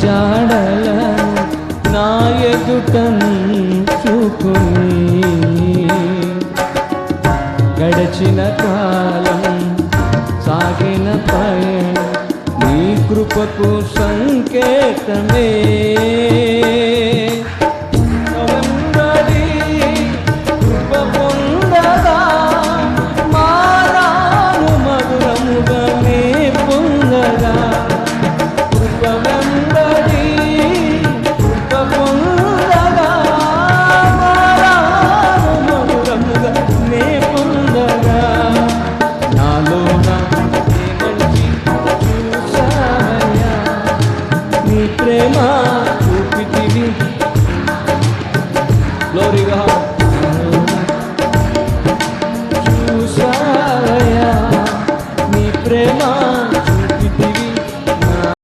జాడలను నా ఎదుటంచుకుని గడచిన కాలం సాగిన పయనం నీ కృపకు సంకేతమే. కృప పొందగా మారాను మధురముగా నే పొందగా కృప వెంబడి కృప పొందగా మారాను మధురముగా నే పొందగా నాలో చూసావయ్యా నీ ప్రేమ